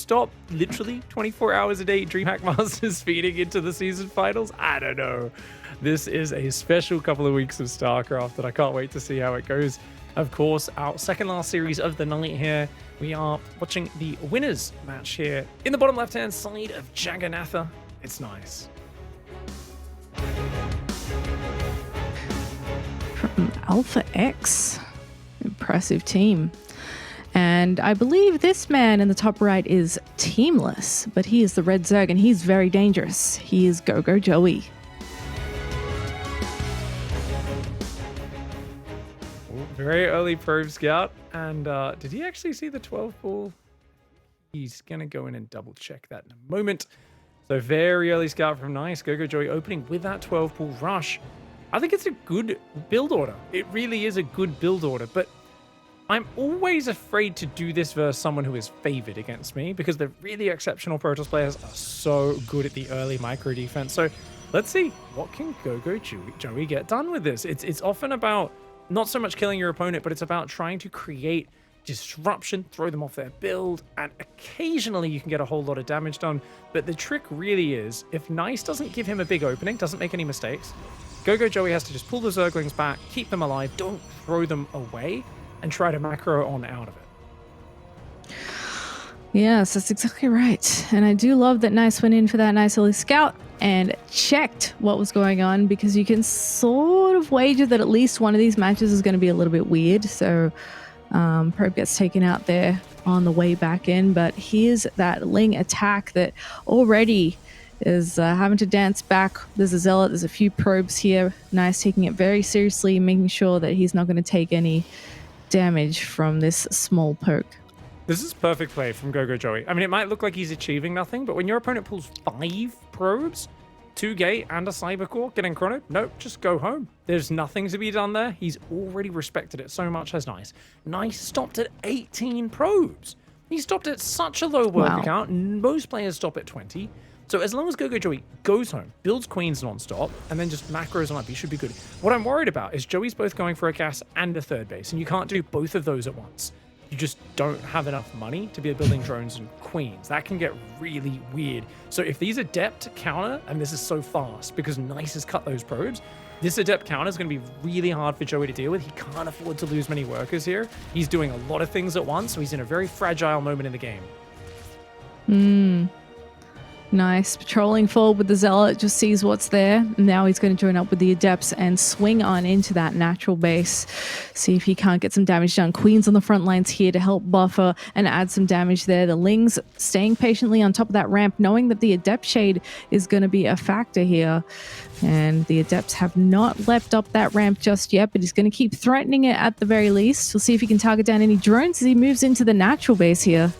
stop literally 24 hours a day Dreamhack Masters feeding into the season finals? I don't know. This is a special couple of weeks of StarCraft and I can't wait to see how it goes. Of course, our second last series of the night here, we are watching the winners match here in the bottom left-hand side of Jagannatha. It's nice. From Alpha X. Impressive team. And I believe this man in the top right is teamless, but he is the Red Zerg and he's very dangerous. He is GogojOey. Very early probe scout. And did he actually see the 12 ball? He's going to go in and double check that in a moment. So very early scout from Nice. GogojOey opening with that 12 ball rush. I think it's a good build order. It really is a good build order, but I'm always afraid to do this versus someone who is favored against me because the really exceptional Protoss players are so good at the early micro defense. So let's see, what can GogojOey get done with this? It's often about not so much killing your opponent, but it's about trying to create disruption, throw them off their build, and occasionally you can get a whole lot of damage done. But the trick really is, if Nice doesn't give him a big opening, doesn't make any mistakes, GogojOey has to just pull the Zerglings back, keep them alive, don't throw them away, and try to macro on out of it. Yes, that's exactly right. And I do love that Nice went in for that nice early scout and checked what was going on, because you can sort of wager that at least one of these matches is going to be a little bit weird. So probe gets taken out there on the way back in, but here's that Ling attack that already is having to dance back. There's a Zealot, there's a few probes here. Nice taking it very seriously, making sure that he's not going to take any damage from this small poke. This is perfect play from GogojOey. I mean, it might look like he's achieving nothing, but when your opponent pulls 5 probes, 2 gate and a cyber core getting chrono, nope, just go home. There's nothing to be done there. He's already respected it so much as Nice. Nice stopped at 18 probes. He stopped at such a low worker count. Most players stop at 20. So as long as GogojOey goes home, builds queens non-stop, and then just macros on up, he should be good. What I'm worried about is Joey's both going for a gas and a third base, and you can't do both of those at once. You just don't have enough money to be building drones and queens. That can get really weird. So if these adept counter, and this is so fast because Nice has cut those probes, this adept counter is going to be really hard for Joey to deal with. He can't afford to lose many workers here. He's doing a lot of things at once, so he's in a very fragile moment in the game. Nice. Patrolling forward with the Zealot, just sees what's there. Now he's going to join up with the Adepts and swing on into that natural base. See if he can't get some damage done. Queen's on the front lines here to help buffer and add some damage there. The Lings staying patiently on top of that ramp, knowing that the Adept Shade is going to be a factor here. And the Adepts have not leapt up that ramp just yet, but he's going to keep threatening it at the very least. We'll see if he can target down any drones as he moves into the natural base here.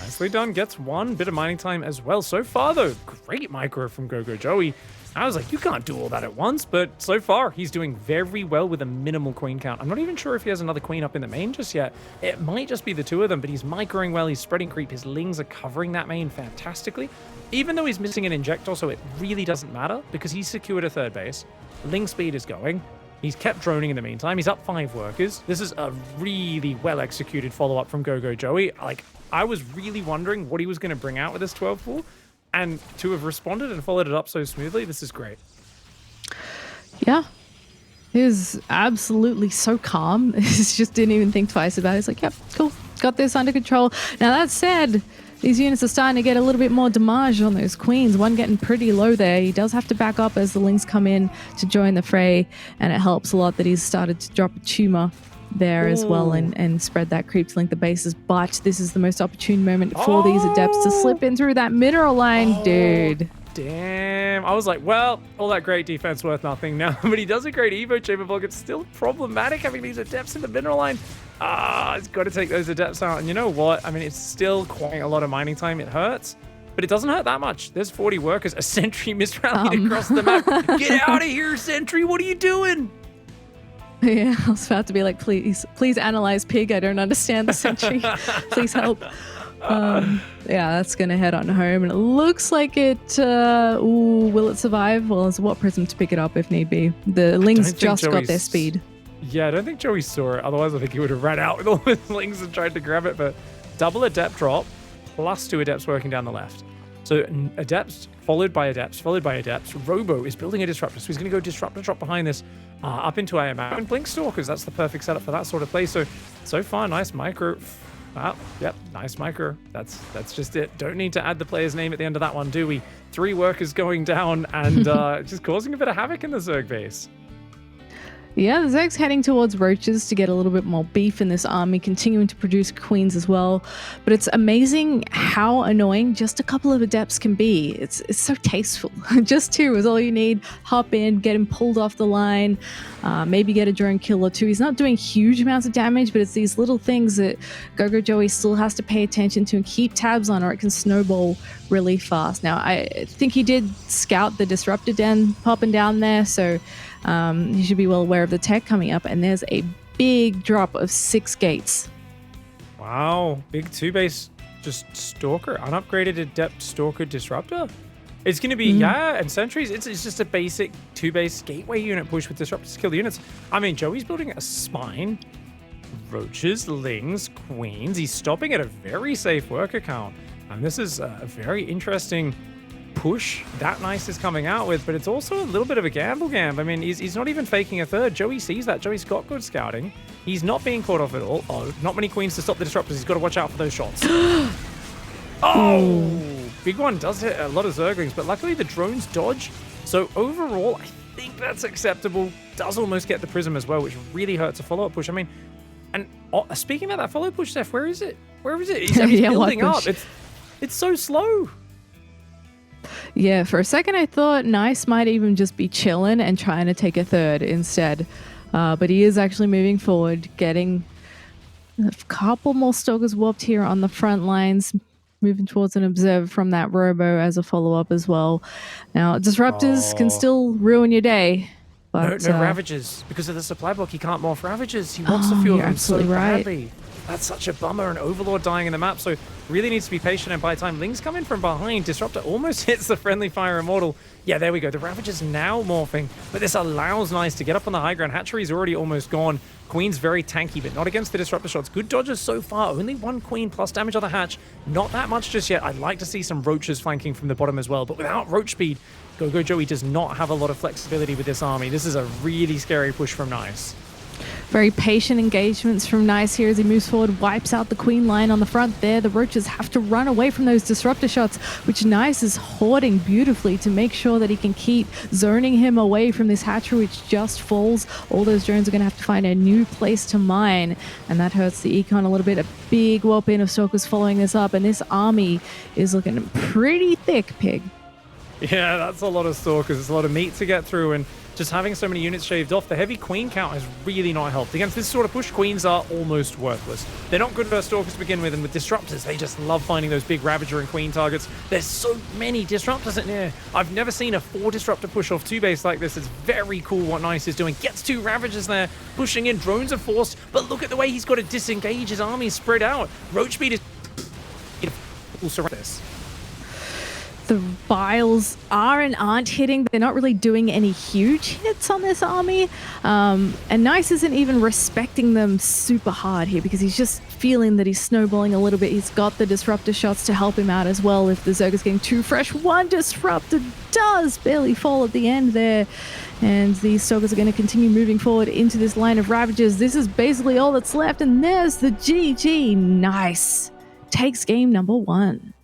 Nicely done. Gets 1 bit of mining time as well. So far, though, great micro from GogojOey. I was like, you can't do all that at once, but so far, he's doing very well with a minimal queen count. I'm not even sure if he has another queen up in the main just yet. It might just be the 2 of them, but he's microing well. He's spreading creep. His Lings are covering that main fantastically. Even though he's missing an injector, so it really doesn't matter because he's secured a third base. Ling speed is going. He's kept droning in the meantime. He's up 5 workers. This is a really well-executed follow-up from GogojOey. Like, I was really wondering what he was going to bring out with this 12 ball, and to have responded and followed it up so smoothly, this is great. Yeah. He was absolutely so calm. He just didn't even think twice about it. He's like, yep, cool. Got this under control. Now, that said, these units are starting to get a little bit more damage on those queens. One getting pretty low there. He does have to back up as the Lings come in to join the fray, and it helps a lot that he's started to drop a tumor there as well and spread that creep to link the bases. But this is the most opportune moment for these Adepts to slip in through that mineral line, dude. Damn. I was like, well, all that great defense worth nothing now. But he does a great Evo chamber block. It's still problematic having these Adepts in the mineral line. It's got to take those Adepts out. And you know what? I mean, it's still quite a lot of mining time. It hurts, but it doesn't hurt that much. There's 40 workers. A sentry misrallied across the map. Get out of here, sentry. What are you doing? Yeah, I was about to be like, please analyze pig. I don't understand the sentry. Please help. Yeah, that's going to head on home. And it looks like it, will it survive? Well, it's what prism to pick it up if need be. The Lings just got their speed. Yeah, I don't think Joey saw it. Otherwise, I think he would have ran out with all his Lings and tried to grab it. But double Adept drop. plus 2 Adepts working down the left. So Adepts, followed by Adepts, followed by Adepts. Robo is building a Disruptor, so he's going to go Disruptor drop behind this up into AMR. And Blink Stalkers, that's the perfect setup for that sort of play. So far, nice micro. Yep, nice micro. That's just it. Don't need to add the player's name at the end of that one, do we? 3 workers going down and just causing a bit of havoc in the Zerg base. Yeah, the Zerg's heading towards roaches to get a little bit more beef in this army, continuing to produce queens as well. But it's amazing how annoying just a couple of adepts can be. It's so tasteful. Just 2 is all you need. Hop in, get him pulled off the line, maybe get a drone kill or 2. He's not doing huge amounts of damage, but it's these little things that GogojOey still has to pay attention to and keep tabs on, or it can snowball really fast. Now, I think he did scout the Disruptor Den popping down there, so you should be well aware of the tech coming up, and there's a big drop of 6 gates. Wow, big 2-base just Stalker, unupgraded Adept Stalker Disruptor. It's going to be, and Sentries, it's just a basic 2-base gateway unit push with Disruptors to kill the units. I mean, Joey's building a spine, roaches, lings, queens. He's stopping at a very safe worker count, and this is a very interesting push that Nice is coming out with, but it's also a little bit of a gamble. I mean, he's not even faking a third. Joey sees that. Joey's got good scouting. He's not being caught off at all. Oh, not many queens to stop the Disruptors. He's got to watch out for those shots. Oh, big one does hit a lot of Zerglings, but luckily the drones dodge. So overall, I think that's acceptable. Does almost get the Prism as well, which really hurts a follow-up push. I mean, and speaking of that follow push, Steph, where is it? Where is it? He's building up. It's so slow. Yeah, for a second I thought Nice might even just be chilling and trying to take a third instead. But he is actually moving forward, getting a couple more Stalkers warped here on the front lines, moving towards an Observer from that Robo as a follow-up as well. Now, Disruptors can still ruin your day. But, no Ravagers. Because of the supply block, he can't morph Ravagers. He wants to fuel them so badly. That's such a bummer. An Overlord dying in the map, so really needs to be patient. And by the time Lings come in from behind, Disruptor almost hits the Friendly Fire Immortal. Yeah, there we go. The Ravager's now morphing, but this allows Nice to get up on the high ground. Hatchery's already almost gone. Queen's very tanky, but not against the Disruptor shots. Good dodges so far. Only 1 Queen plus damage on the hatch. Not that much just yet. I'd like to see some Roaches flanking from the bottom as well, but without Roach speed, GogojOey does not have a lot of flexibility with this army. This is a really scary push from Nice. Very patient engagements from Nice here as he moves forward, wipes out the Queen line on the front there. The Roaches have to run away from those Disruptor shots, which Nice is hoarding beautifully to make sure that he can keep zoning him away from this hatchery, which just falls. All those drones are going to have to find a new place to mine, and that hurts the econ a little bit. A big whelp in of Stalkers following this up, and this army is looking pretty thick, Pig. Yeah, that's a lot of Stalkers. It's a lot of meat to get through, and just having so many units shaved off, the heavy Queen count has really not helped. Against this sort of push, Queens are almost worthless. They're not good for Stalkers to begin with, and with Disruptors, they just love finding those big Ravager and Queen targets. There's so many Disruptors in here. I've never seen a 4 Disruptor push off 2-base like this. It's very cool what Nice is doing. Gets 2 Ravagers there, pushing in. Drones are forced, but look at the way he's got to disengage his army spread out. Roach speed is also this. The vials are and aren't hitting. They're not really doing any huge hits on this army. And Nice isn't even respecting them super hard here because he's just feeling that he's snowballing a little bit. He's got the Disruptor shots to help him out as well if the Zerg is getting too fresh. 1 Disruptor does barely fall at the end there. And these Stalkers are going to continue moving forward into this line of Ravagers. This is basically all that's left. And there's the GG. Nice. Takes game number 1.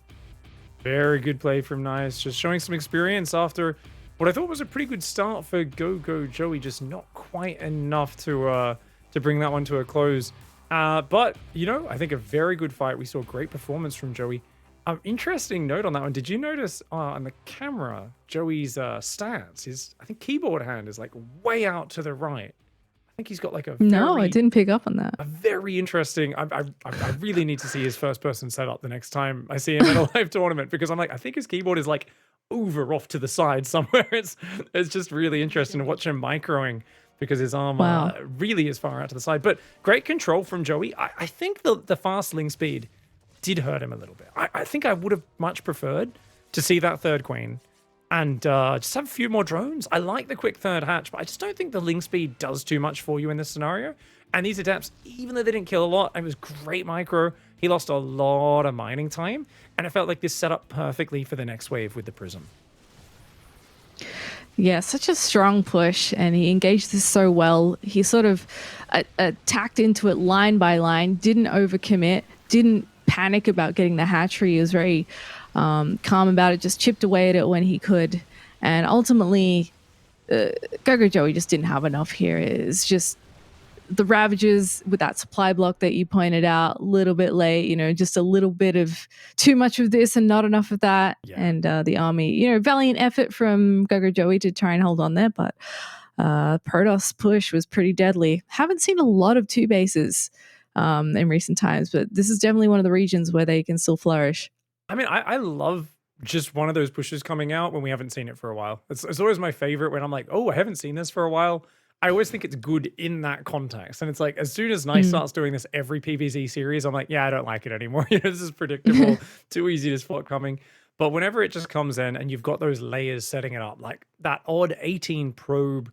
Very good play from Nice, just showing some experience after what I thought was a pretty good start for GogojOey, just not quite enough to bring that one to a close. But, you know, I think a very good fight. We saw great performance from Joey. Interesting note on that one. Did you notice on the camera, Joey's stance, his, I think, keyboard hand is like way out to the right. I think he's got like a No, I didn't pick up on that. A very interesting. I really need to see his first person setup the next time I see him in a live tournament, because I'm like, I think his keyboard is like over off to the side somewhere. It's just really interesting to watch him microing because his arm really is far out to the side. But great control from Joey. I think the fast link speed did hurt him a little bit. I think I would have much preferred to see that third Queen and just have a few more drones. I like the quick third hatch, but I just don't think the link speed does too much for you in this scenario. And these Adepts, even though they didn't kill a lot, it was great micro. he lost a lot of mining time, and it felt like this set up perfectly for the next wave with the Prism. Yeah, such a strong push, and he engaged this so well. He sort of attacked into it line by line, didn't overcommit, didn't panic about getting the hatchery. He was very calm about it, just chipped away at it when he could. And ultimately, GogojOey just didn't have enough here. It's just the Ravagers with that supply block that you pointed out, a little bit late, just a little bit of too much of this and not enough of that. Yeah. And the army, valiant effort from GogojOey to try and hold on there, but Protoss push was pretty deadly. Haven't seen a lot of 2 bases in recent times, but this is definitely one of the regions where they can still flourish. I mean, I love just one of those pushes coming out when we haven't seen it for a while. It's always my favorite when I'm like, oh, I haven't seen this for a while. I always think it's good in that context. And it's like, as soon as Nice starts doing this every PvZ series, I'm like, yeah, I don't like it anymore. This is predictable, too easy to spot coming. But whenever it just comes in and you've got those layers setting it up, like that odd 18 probe,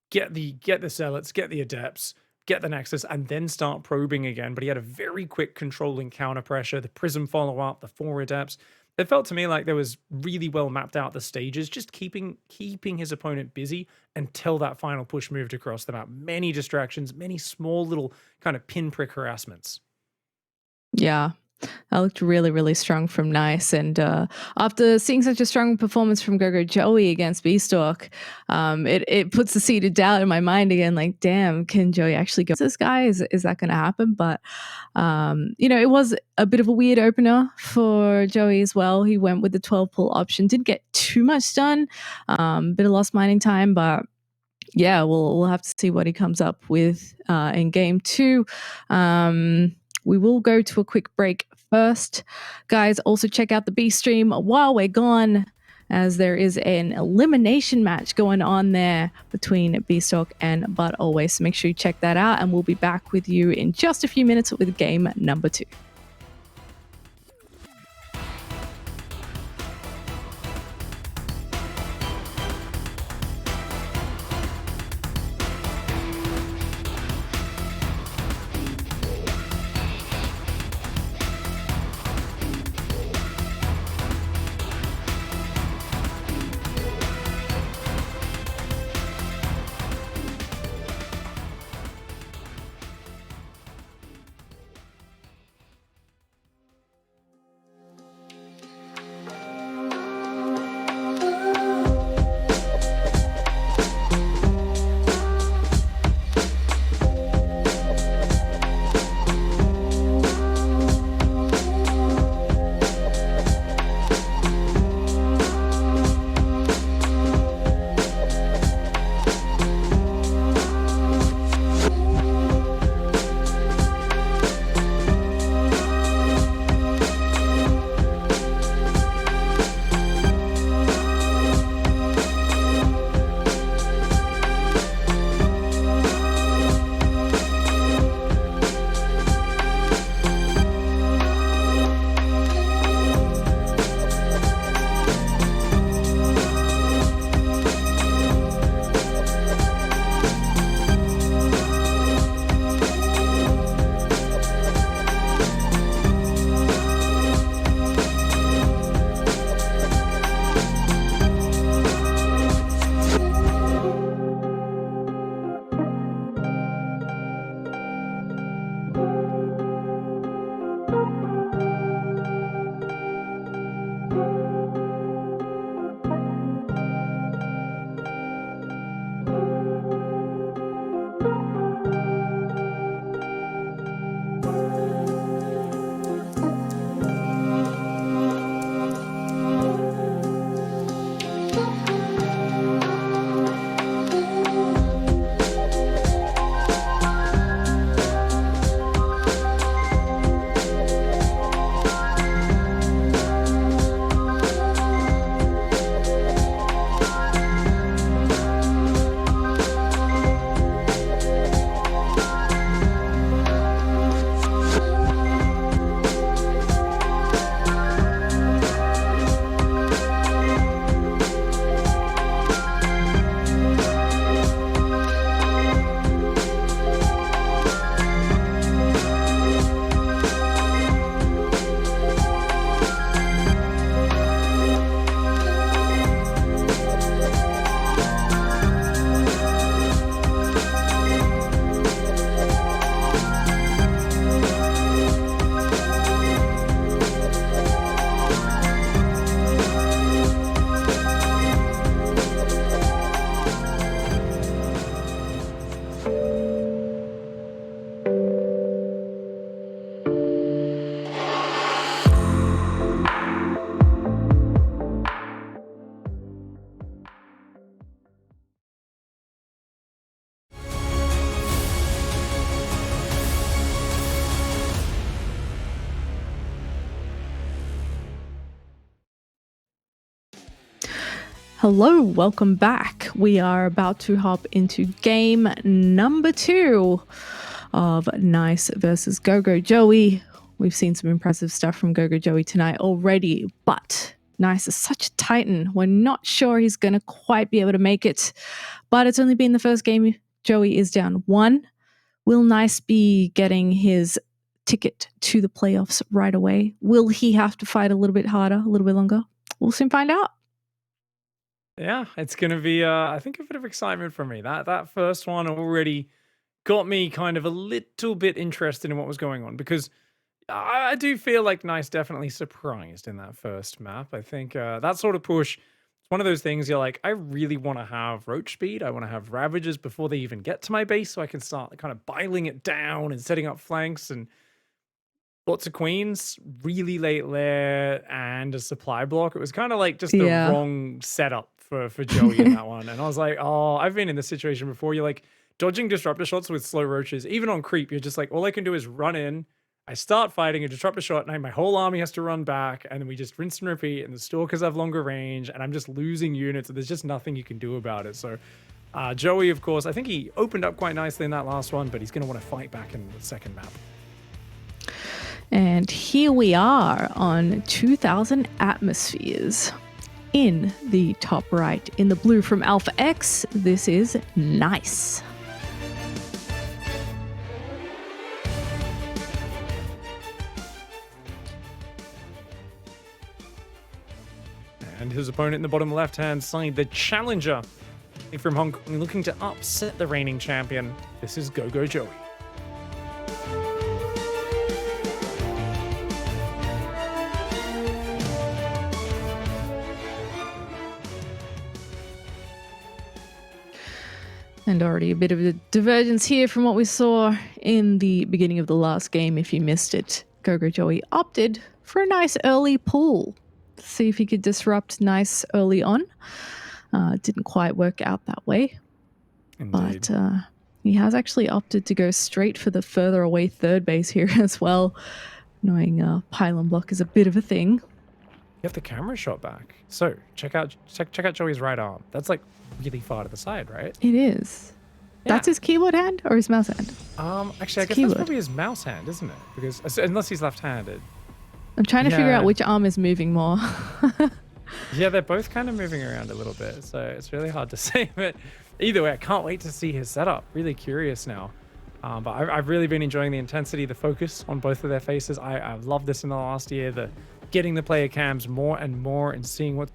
get the Zealots, get the Adepts, get the Nexus, and then start probing again. But he had a very quick controlling counter pressure, the Prism follow-up, the 4 Adepts. It felt to me like there was really well mapped out the stages, just keeping his opponent busy until that final push moved across the map. Many distractions, many small little kind of pinprick harassments. Yeah, that looked really, really strong from Nice. And after seeing such a strong performance from GogojOey against Beastalk, it puts the seed of doubt in my mind again. Like, damn, can Joey actually go this guy? Is that going to happen? But it was a bit of a weird opener for Joey as well. He went with the 12 pull option, didn't get too much done, bit of lost mining time, but yeah, we'll have to see what he comes up with in game 2. We will go to a quick break first. Guys, also check out the B stream while we're gone, as there is an elimination match going on there between Beastalk and But Always. So make sure you check that out, and we'll be back with you in just a few minutes with game number 2. Hello, welcome back. We are about to hop into game number 2 of Nice versus GogojOey. We've seen some impressive stuff from GogojOey tonight already, but Nice is such a titan. We're not sure he's going to quite be able to make it, but it's only been the first game. Joey is down 1. Will Nice be getting his ticket to the playoffs right away? Will he have to fight a little bit harder, a little bit longer? We'll soon find out. Yeah, it's going to be, I think, a bit of excitement for me. That first one already got me kind of a little bit interested in what was going on, because I do feel like Nice definitely surprised in that first map. I think that sort of push, it's one of those things you're like, I really want to have roach speed. I want to have Ravagers before they even get to my base, so I can start kind of biling it down and setting up flanks, and lots of queens, really late lair, and a supply block. It was kind of like just the wrong setup for Joey in that one. And I was like, oh, I've been in this situation before. You're like dodging disruptor shots with slow roaches. Even on creep, you're just like, all I can do is run in. I start fighting a disruptor shot, and my whole army has to run back, and then we just rinse and repeat, and the stalkers have longer range, and I'm just losing units, and there's just nothing you can do about it. So Joey, of course, I think he opened up quite nicely in that last one, but he's going to want to fight back in the second map. And here we are on 2000 atmospheres. In the top right, in the blue from Alpha X, this is Nice. And his opponent in the bottom left-hand side, the challenger from Hong Kong, looking to upset the reigning champion. This is GogojOey. And already a bit of a divergence here from what we saw in the beginning of the last game. If you missed it, GogojOey opted for a nice early pull. See if he could disrupt Nice early on. Didn't quite work out that way. Indeed. But he has actually opted to go straight for the further away third base here as well. Knowing pylon block is a bit of a thing. Get the camera shot back. So check out Joey's right arm. That's like really far to the side, right? It is. Yeah. That's his keyboard hand or his mouse hand? Actually, I guess that's probably his mouse hand, isn't it? Because unless he's left-handed. I'm trying to figure out which arm is moving more. Yeah, they're both kind of moving around a little bit, so it's really hard to say. But either way, I can't wait to see his setup. Really curious now. But I've really been enjoying the intensity, the focus on both of their faces. I loved this in the last year, the getting the player cams more and more and seeing what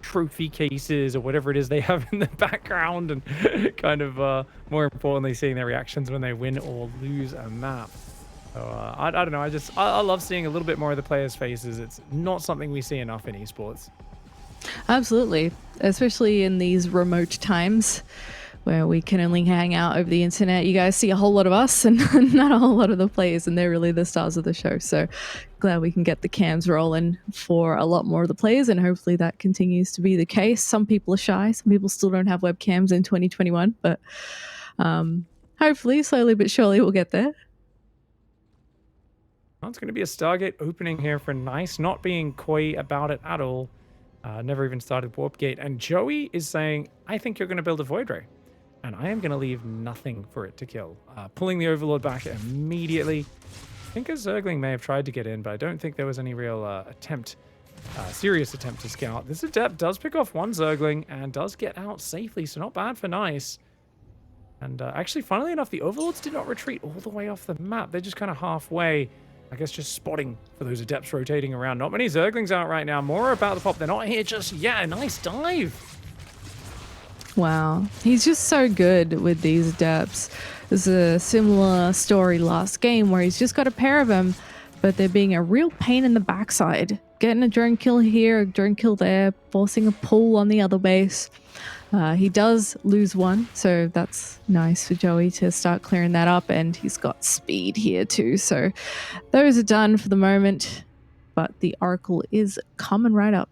trophy cases or whatever it is they have in the background, and kind of more importantly, seeing their reactions when they win or lose a map. So I don't know. I love seeing a little bit more of the players' faces. It's not something we see enough in esports. Absolutely, especially in these remote times where we can only hang out over the internet. You guys see a whole lot of us and not a whole lot of the players, and they're really the stars of the show. So glad we can get the cams rolling for a lot more of the players, and hopefully that continues to be the case. Some people are shy. Some people still don't have webcams in 2021, but hopefully slowly but surely we'll get there. Well, it's going to be a Stargate opening here for Nice, not being coy about it at all. Never even started Warp Gate. And Joey is saying, I think you're going to build a Void Ray, and I am going to leave nothing for it to kill. Pulling the Overlord back immediately. I think a Zergling may have tried to get in, but I don't think there was any real serious attempt to scout. This Adept does pick off one Zergling and does get out safely, so not bad for Nice. And actually, funnily enough, the Overlords did not retreat all the way off the map. They're just kind of halfway. I guess just spotting for those Adepts rotating around. Not many Zerglings out right now. More about the pop. They're not here just yet. Nice dive. Wow. He's just so good with these Adepts. There's a similar story last game where he's just got a pair of them, but they're being a real pain in the backside. Getting a drone kill here, a drone kill there, forcing a pull on the other base. He does lose one, so that's nice for Joey to start clearing that up, and he's got speed here too, so those are done for the moment, but the Oracle is coming right up.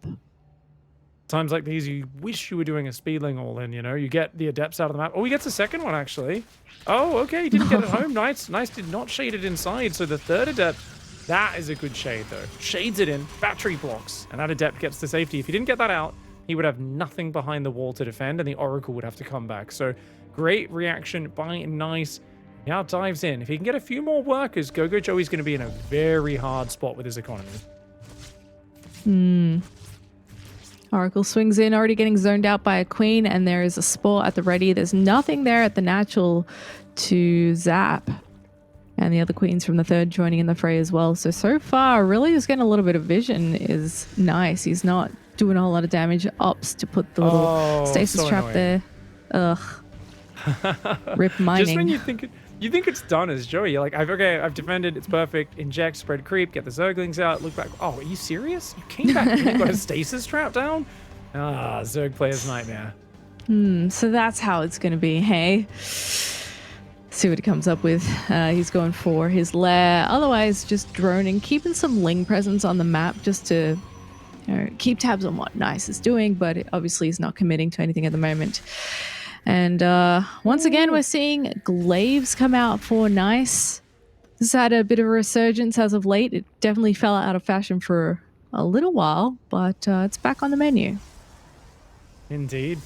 Times like these, you wish you were doing a Speedling all-in, you know? You get the Adepts out of the map. Oh, he gets a second one, actually. Oh, okay, he didn't get it home. Nice did not shade it inside, so the third Adept That is a good shade, though. Shades it in, battery blocks, and that Adept gets to safety. If he didn't get that out, he would have nothing behind the wall to defend, and the Oracle would have to come back. So great reaction by Nice. Now dives in. If he can get a few more workers, GogojOey's going to be in a very hard spot with his economy. Oracle swings in, already getting zoned out by a queen, and there is a spore at the ready. There's nothing there at the natural to zap. And the other queens from the third joining in the fray as well. So far, really just getting a little bit of vision is nice. He's not doing a whole lot of damage. Ups to put the little stasis trap annoying. there. Ugh. Rip mining. Just when you think it's done as Joey, you're like, I've defended, it's perfect. Inject, spread creep, get the Zerglings out, look back. Oh, are you serious? You came back and you got a stasis trap down? Ah, Zerg player's nightmare. So that's how it's going to be, hey? See what he comes up with. He's going for his lair. Otherwise, just droning, keeping some Ling presence on the map just to keep tabs on what Nice is doing, but obviously he's not committing to anything at the moment. And once again, we're seeing glaives come out for Nice. This had a bit of a resurgence as of late. It definitely fell out of fashion for a little while, but it's back on the menu. Indeed.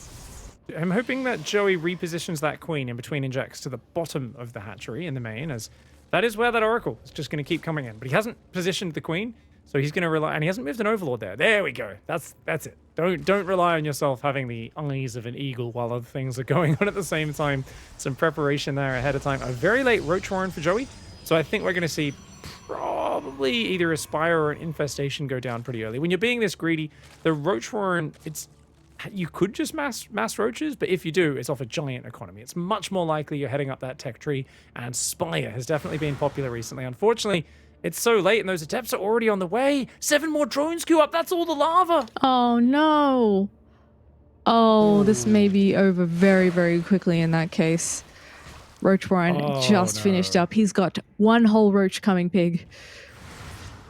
I'm hoping that Joey repositions that queen in between injects to the bottom of the hatchery in the main, as that is where that Oracle is just going to keep coming in. But he hasn't positioned the queen, so he's going to rely, and he hasn't moved an Overlord there. There we go. That's it. Don't rely on yourself having the eyes of an eagle while other things are going on at the same time. Some preparation there ahead of time. A very late Roach Warren for Joey, so I think we're going to see probably either a Spire or an Infestation go down pretty early. When you're being this greedy, the Roach Warren, you could just mass roaches, but if you do, it's off a giant economy. It's much more likely you're heading up that tech tree, and Spire has definitely been popular recently. Unfortunately, it's so late, and those Adepts are already on the way. 7 more drones queue up. That's all the lava. Oh, no. Oh, this may be over very, very quickly in that case. Roach Warren just finished up. He's got one whole roach coming, pig.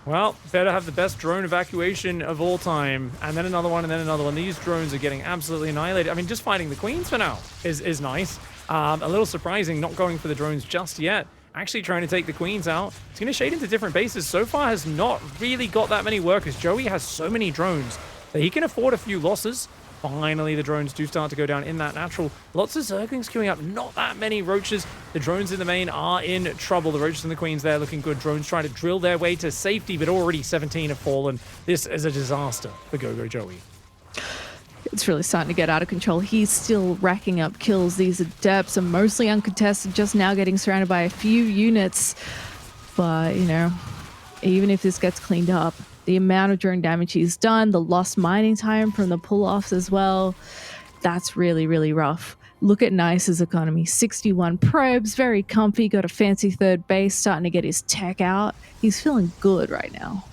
Well, better have the best drone evacuation of all time, and then another one, and then another one. These drones are getting absolutely annihilated. I mean, just fighting the queens for now is nice. A little surprising not going for the drones just yet. Actually trying to take the queens out. It's going to shade into different bases. So far has not really got that many workers. Joey has so many drones that he can afford a few losses. Finally, the drones do start to go down in that natural. Lots of Zerglings queuing up. Not that many roaches. The drones in the main are in trouble. The roaches and the queens there looking good. Drones trying to drill their way to safety, but already 17 have fallen. This is a disaster for GogojOey. It's really starting to get out of control. He's still racking up kills. These Adepts are mostly uncontested, just now getting surrounded by a few units. But, you know, even if this gets cleaned up, the amount of drone damage he's done, the lost mining time from the pull-offs as well, that's really, really rough. Look at Nice's economy. 61 probes, very comfy, got a fancy third base, starting to get his tech out. He's feeling good right now.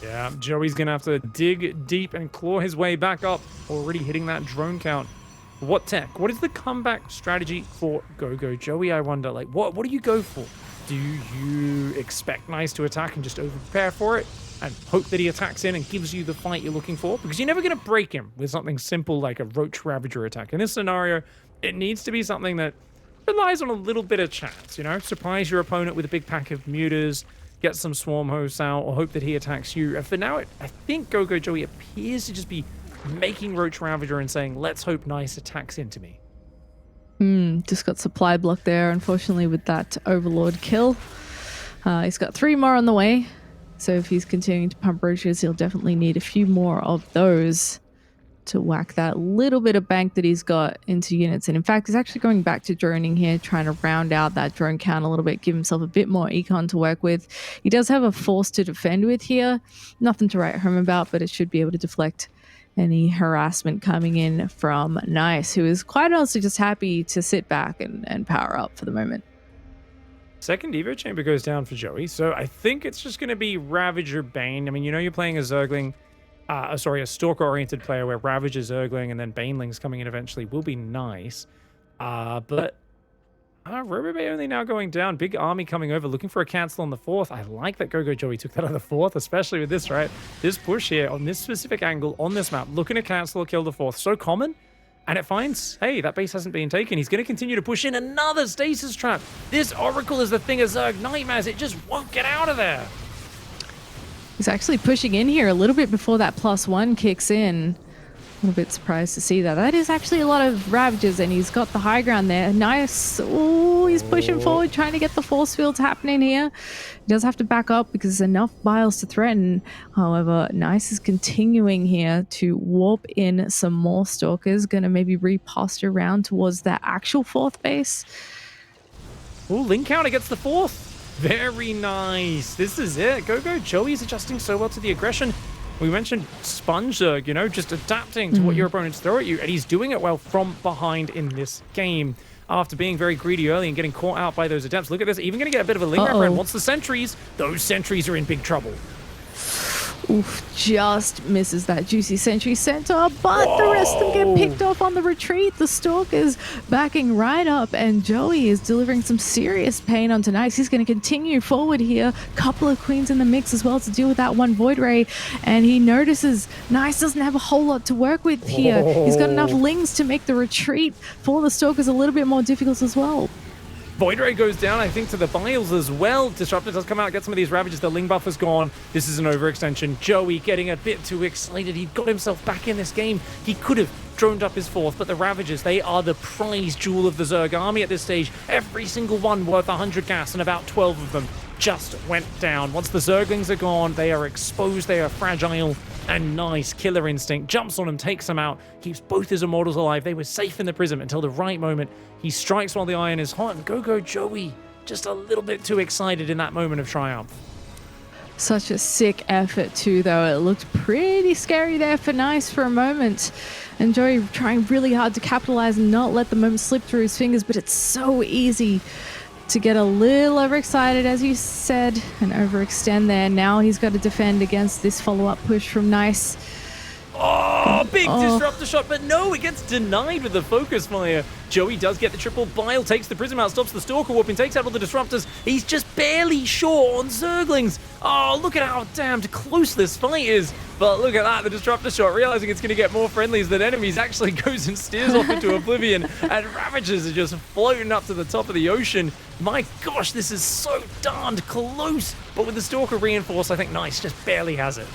Yeah, Joey's going to have to dig deep and claw his way back up, already hitting that drone count. What tech? What is the comeback strategy for GogojOey, I wonder? Like, what do you go for? Do you expect Nice to attack and just over-prepare for it and hope that he attacks in and gives you the fight you're looking for? Because you're never going to break him with something simple like a Roach Ravager attack. In this scenario, it needs to be something that relies on a little bit of chance, you know? Surprise your opponent with a big pack of mutas, get some swarm hosts out, or hope that he attacks you. And for now, I think GogojOey appears to just be making Roach Ravager and saying, let's hope Nice attacks into me. Just got supply block there, unfortunately, with that Overlord kill. He's got 3 more on the way. So if he's continuing to pump roaches, he'll definitely need a few more of those to whack that little bit of bank that he's got into units. And in fact, he's actually going back to droning here, trying to round out that drone count a little bit, give himself a bit more econ to work with. He does have a force to defend with here. Nothing to write home about, but it should be able to deflect any harassment coming in from Nice, who is quite honestly just happy to sit back and power up for the moment. Second Evo Chamber goes down for Joey, so I think it's just going to be Ravager Bane. I mean, you know you're playing a Zergling, a Stalker-oriented player where Ravager, Zergling, and then Banelings coming in eventually will be nice. But Robobay only now going down. Big army coming over, looking for a cancel on the 4th. I like that GogojOey took that on the 4th, especially with this, right? This push here on this specific angle on this map, looking to cancel or kill the 4th. So common. And it finds, hey, that base hasn't been taken. He's going to continue to push in another stasis trap. This Oracle is the thing of Zerg nightmares. It just won't get out of there. He's actually pushing in here a little bit before that +1 kicks in. A little bit surprised to see that. That is actually a lot of Ravages, and he's got the high ground there. Nice. Oh, he's pushing forward, trying to get the force fields happening here. He does have to back up because there's enough biles to threaten. However, Nice is continuing here to warp in some more Stalkers. Going to maybe repost around towards that actual 4th base. Oh, link counter gets the 4th. Very nice. This is it. GogojOey is adjusting so well to the aggression. We mentioned Sponge Zerg, you know, just adapting to what your opponents throw at you, and he's doing it well from behind in this game. After being very greedy early and getting caught out by those attempts. Look at this, even going to get a bit of a link wrapper, and wants the sentries. Those sentries are in big trouble. Oof, just misses that juicy sentry center, but the rest of them get picked off on the retreat. The Stalker's backing right up, and Joey is delivering some serious pain onto Nice. He's going to continue forward here. Couple of queens in the mix as well to deal with that one Void Ray, and he notices Nice doesn't have a whole lot to work with here. He's got enough lings to make the retreat for the Stalkers a little bit more difficult as well. Void Ray goes down, I think, to the Biles as well. Disruptor does come out, get some of these Ravages. The Ling buff is gone. This is an overextension. Joey getting a bit too excited. He got himself back in this game. He could have droned up his 4th, but the Ravages, they are the prize jewel of the Zerg army at this stage. Every single one worth 100 gas, and about 12 of them just went down. Once the Zerglings are gone, they are exposed, they are fragile, and Nice Killer Instinct jumps on them, takes them out, keeps both his Immortals alive. They were safe in the Prism until the right moment. He strikes while the iron is hot, and GogojOey just a little bit too excited in that moment of triumph. Such a sick effort too, though. It looked pretty scary there for Nice for a moment. And Joey trying really hard to capitalize and not let the moment slip through his fingers, but it's so easy to get a little overexcited, as you said, and overextend there. Now he's got to defend against this follow-up push from Nice. Oh, big disruptor shot, but no, it gets denied with the focus fire. Joey does get the triple bile, takes the prism out, stops the stalker warping, takes out all the disruptors. He's just barely short on Zerglings. Oh, look at how damned close this fight is. But look at that, the disruptor shot, realizing it's going to get more friendlies than enemies, actually goes and steers off into oblivion, and Ravages are just floating up to the top of the ocean. My gosh, this is so darned close. But with the stalker reinforced, I think Nice just barely has it.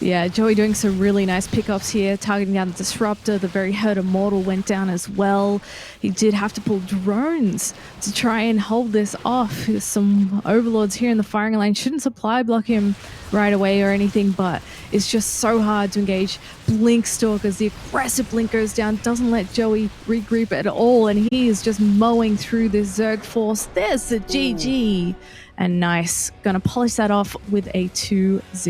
Yeah, Joey doing some really nice pickups here, targeting down the Disruptor. The very hurt Immortal went down as well. He did have to pull drones to try and hold this off. There's some Overlords here in the firing lane. Shouldn't supply block him right away or anything, but it's just so hard to engage Blink Stalkers. The aggressive Blink goes down, doesn't let Joey regroup at all, and he is just mowing through this Zerg force. There's the GG. And Nice, gonna polish that off with a 2-0.